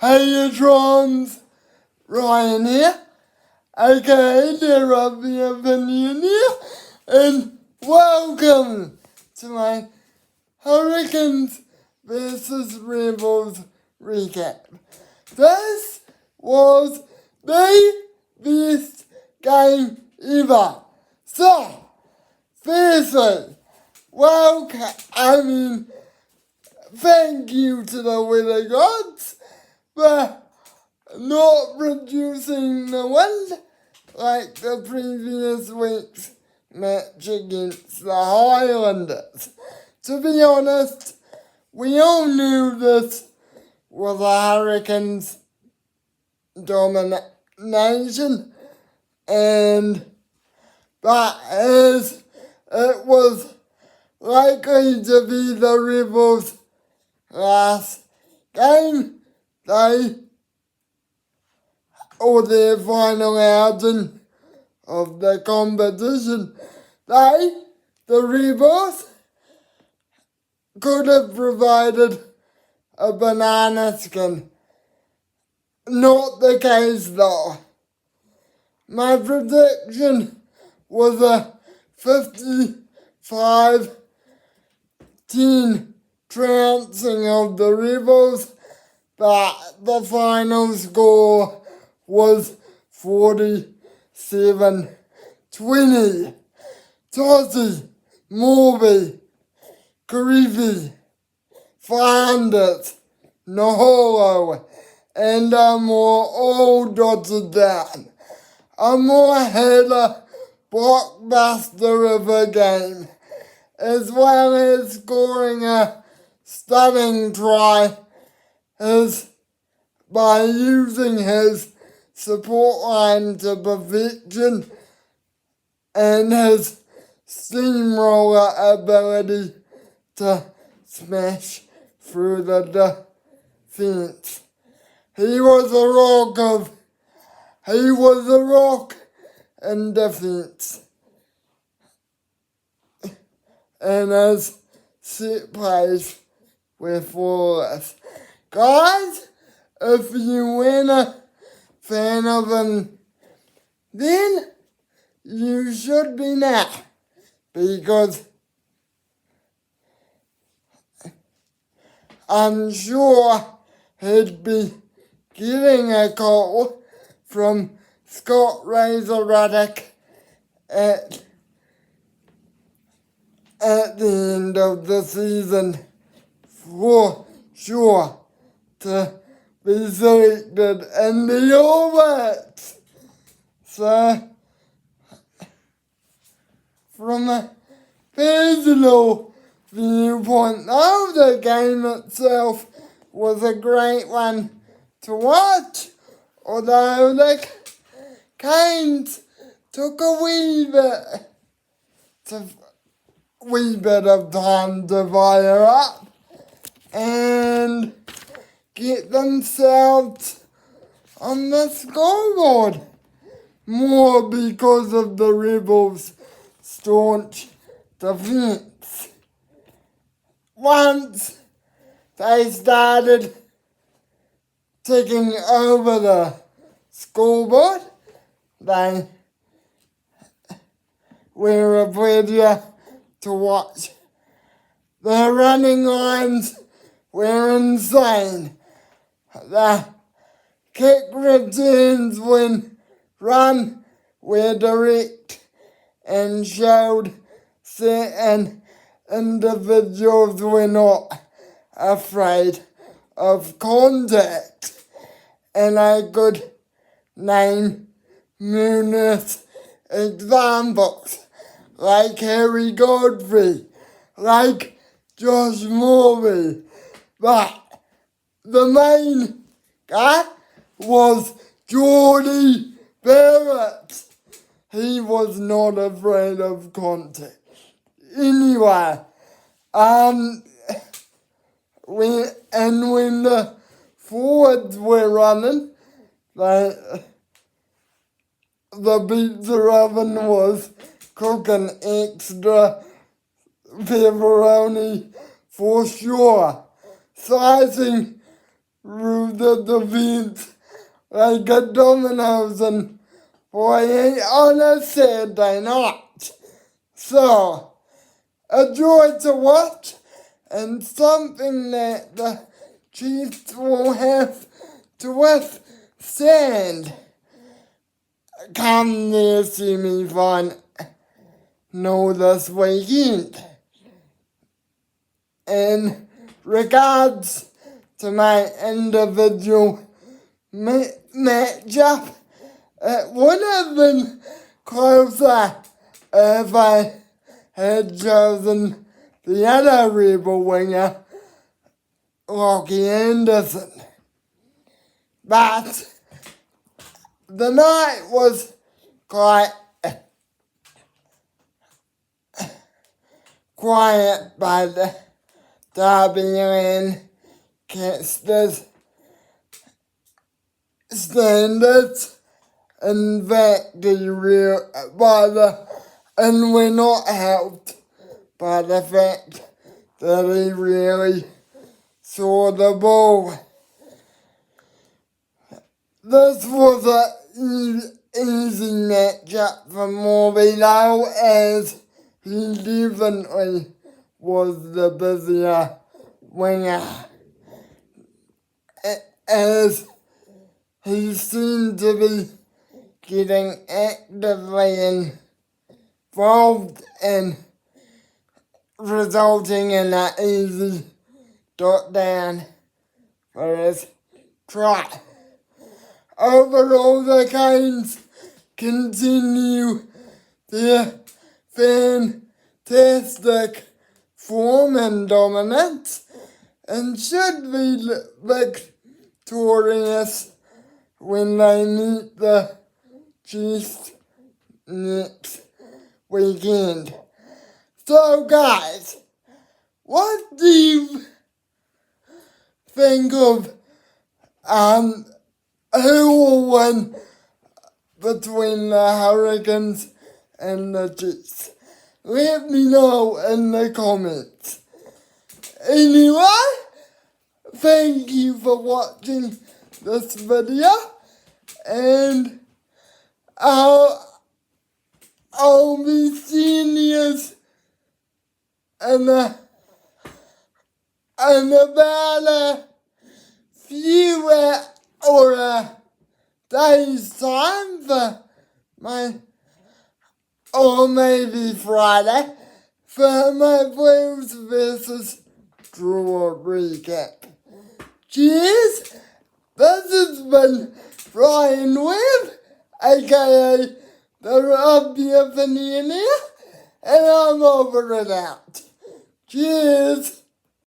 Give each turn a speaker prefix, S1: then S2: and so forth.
S1: Hey Trons, Ryan here, aka the of the Opinion here, and welcome to my Hurricanes vs Rebels recap. This was the best game ever. So, firstly, thank you to the weather gods for not producing the win like the previous week's match against the Highlanders. To be honest, we all knew this was a Hurricanes domination, but as it was likely to be the Rebels' last game, or their final outing of the competition, the Rebels, could have provided a banana skin. Not the case though. My prediction was a 55-10 trouncing of the Rebels, but the final score was 47-20. Tossie, Morby, Karifi, Flanders, Naholo, and Amor all dotted down. Amor had a blockbuster of a game, as well as scoring a stunning try by using his support line to perfection and his steamroller ability to smash through the defense. He was a rock in defense. And his set plays were flawless. Guys, if you were a fan of him then, you should be now, because I'm sure he'd be getting a call from Scott Razor Ruddock at the end of the season for sure to be selected in the All Blacks. So, from a personal viewpoint, though, the game itself was a great one to watch, although the Canes took a wee bit of time to fire up and get themselves on the scoreboard, more because of the Rebels' staunch defense. Once they started taking over the scoreboard, they were a pleasure to watch. The running lines were insane. The kick returns when run were direct and showed certain individuals were not afraid of contact. And I could name numerous examples, like Harry Godfrey, like Josh Morley, but the main guy was Geordie Barrett. He was not afraid of contact. Anyway, when the forwards were running, the pizza oven was cooking extra pepperoni for sure. Slicing through the defeats like a dominoes and 48 on a Saturday night. So, a joy to watch and something that the Chiefs will have to withstand come the semi-final this weekend. In regards to my individual matchup, it would have been closer if I had chosen the other Rebel winger, Lockie Anderson. But the night was quite quiet by the Derby and Casters standards. In fact, and we're not helped by the fact that he really saw the ball. This was an easy matchup for Morbido, as he definitely was the busier winger, as he seemed to be getting actively involved and resulting in an easy dot down for his try. Overall, the Canes continue their fantastic form and dominance and should be victorious when they meet the Chiefs next weekend. So guys, what do you think of who will win between the Hurricanes and the Chiefs? Let me know in the comments. Anyway, thank you for watching this video, and I'll be seeing you in about a few or a day's time for or maybe Friday, for my Blues versus Draw recap. Cheers! This has been Brian Webb, aka the Rugby Opinioneer, and I'm over and out. Cheers!